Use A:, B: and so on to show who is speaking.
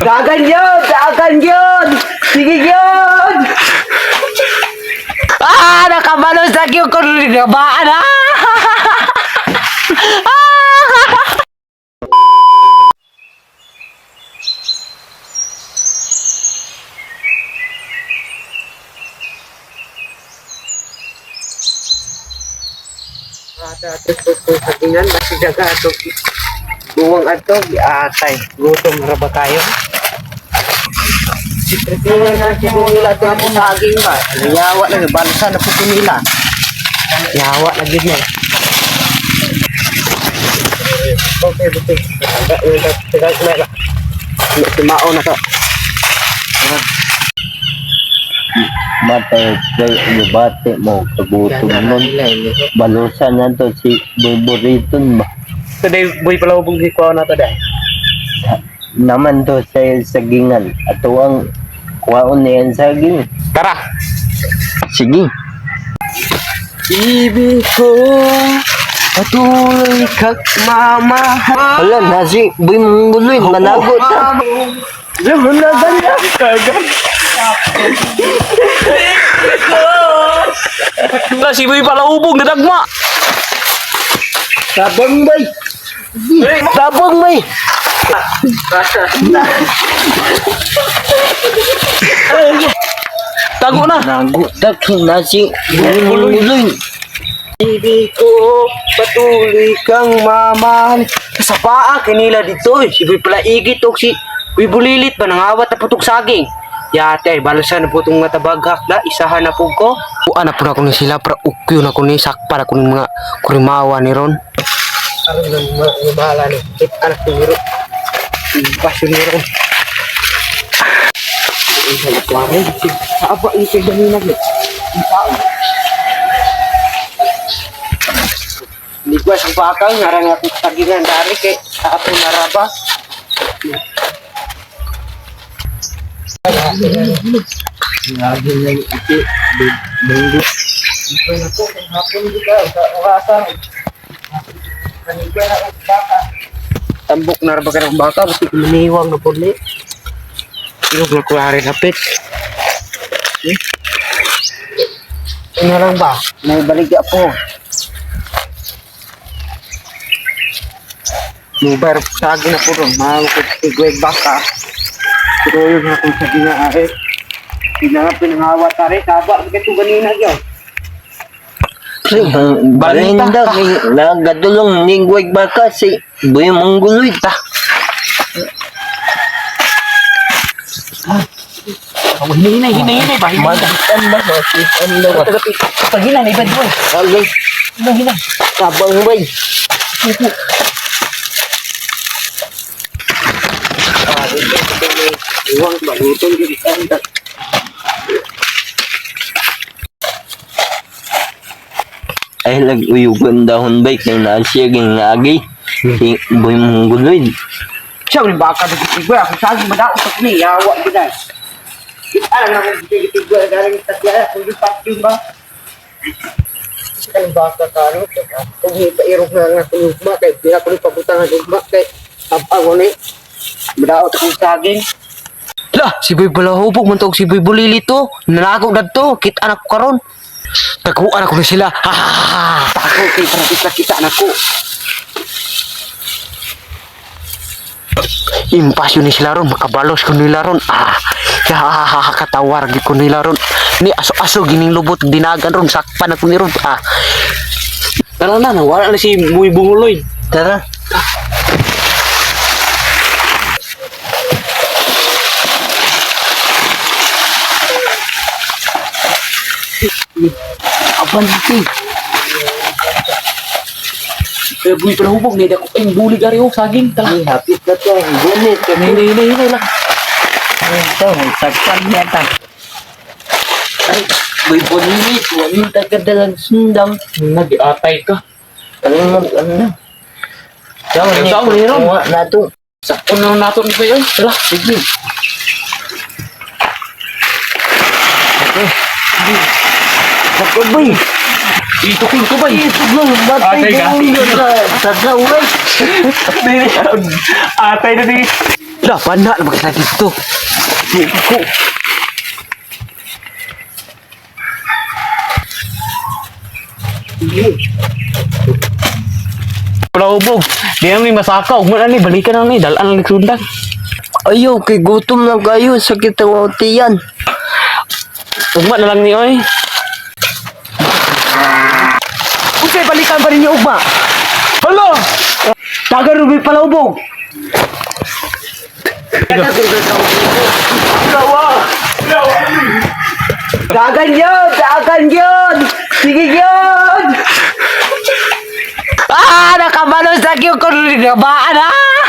A: Dagan yun! Dagan yun! Sige yun! Nakabalo sa akin ko rin nabaan sa tingnan, nasigaga ito. Buwang ato, atay. Gutom na ba tayo? Tingnan na siguro nila ito ako sa aging ba? Yawa na, balsa na po nila. Yawa na din eh. Okay. Simao na to.
B: Matay kay bate mo kagutom nun. Balusan na to si Buburiton ba?
A: Today, boy pala ubong di ko na to dahil.
B: Naman to sa sagingan. Ato ang kwaon na yan saging.
A: Tara!
B: Sige.
A: Ibig ko patuloy kag mamahal.
B: Wala na si Boy Mungguloy. Managot ha.
A: Laman na ganda kagad. Si Boy pala ubong nadagma.
B: Sabang bay. Sabang bay.
A: Tago na.
B: Nagutak na si Boy Mungguloy.
A: Ibig ko patuloy kang mamahal. Sa paa kanila dito si Boy pala igit o si Boy bulilit ba nangawat na putok saging. Yate, balasan na po itong mga tabagak na isahan na po ko. Anak po na ko ni sila para ukyo na ko ni sakpa na ko ni mga kurimawa ni Ron. Aron lang mga bahala ni hit anak ni Ron. Pasyo ni Ron. Ang salat ko rin. Sa apa yung pagdaminag ni? Ang tao. Hindi ko asang pakal, ngarang ako tagingan dari kay sa ato naraba.
B: Lagi na iti. Bunggo.
A: Ito na po, kung hapon di ka, sa orasan. Kanigay na ang baka. Tambok na rin ba ka ng baka, buti kuminiwang na po ni. Inog na kuwari lapit. Ano lang ba? May baligya po. Nubar sagi na po ron, makakigweg baka. Pero yun na kung sabi nga ay pinangawa tari, taba, ito ganina yun.
B: Balinda kay nagadulong ningwag baka si Boy Mungguloy ta.
A: Hinay ba?
B: Magitan ba ba si ano ba?
A: Pag hinay, ibad mo eh.
B: Alay,
A: Hinay.
B: sabang bay.
A: Iwang balutong di kanda.
B: Ay lag-uyugan dahon bay kay naasiyaging ngagi. Si Boy Mungguloy.
A: Siya rin baka nagtitigwa. Ako sagi madao sa kuni. Yawa giday. Alam na kung nagtitigwa. Galing tatya. Kung di pati ba? Kasi kaling baka kano. Kung ipairog na nga kung ugma. Kaya pila ko rin pabutangan ugma. Kaya abang ko ni. Madao akong saging. Lah, si Boy Balahubog. Mantog si Boy Bulilit to. Nalagaw na to. Kita anak ko karon. Taguan ako na sila. Tako kay para kita anak ko. Impasyon ni sila ron, makabalos ko nila ron. Katawar gi ko nila ron. Ni aso-aso gining lubot dinagan ron, sakpan ako ni ron. Tara na, nawala na si Boy Bunguloy. Tara. Aban natin. Boy Balahubog, nida ko kayong bulig ari o saging. Tala.
B: Ay hapit ka to. Gunit ka.
A: Hinay lang.
B: Ito, sakpan niya ta. Ay, Boy Bulilit. Wanin tagadalang sundang.
A: Nag-atay ka.
B: Ano ano? Saan
A: ni Ron?
B: Nato.
A: Sakto na nato ni Bayon. Tala.
B: Sige. Sakot boy.
A: Ito ko ba?
B: Ito lang. Batay
A: Atay ka.
B: ko sa gawin.
A: Atay na di. Dah, panak na kita dito. Ko.
C: Palahubog. Di namin masakaw. Muna ni, balikan na ni. Dalaan lang sundan.
B: Ayaw, kay gutom na kayo. Sakit ang utiyan.
C: Ugma na lang ni, oy.
A: Usay, balikan pa rin niyo, ugma. Hala! Taga Ruby Palahubog. Dagan yun! Dagan yun! Sige yun! Ah! Nakamalos na yung kunabaan! Ay!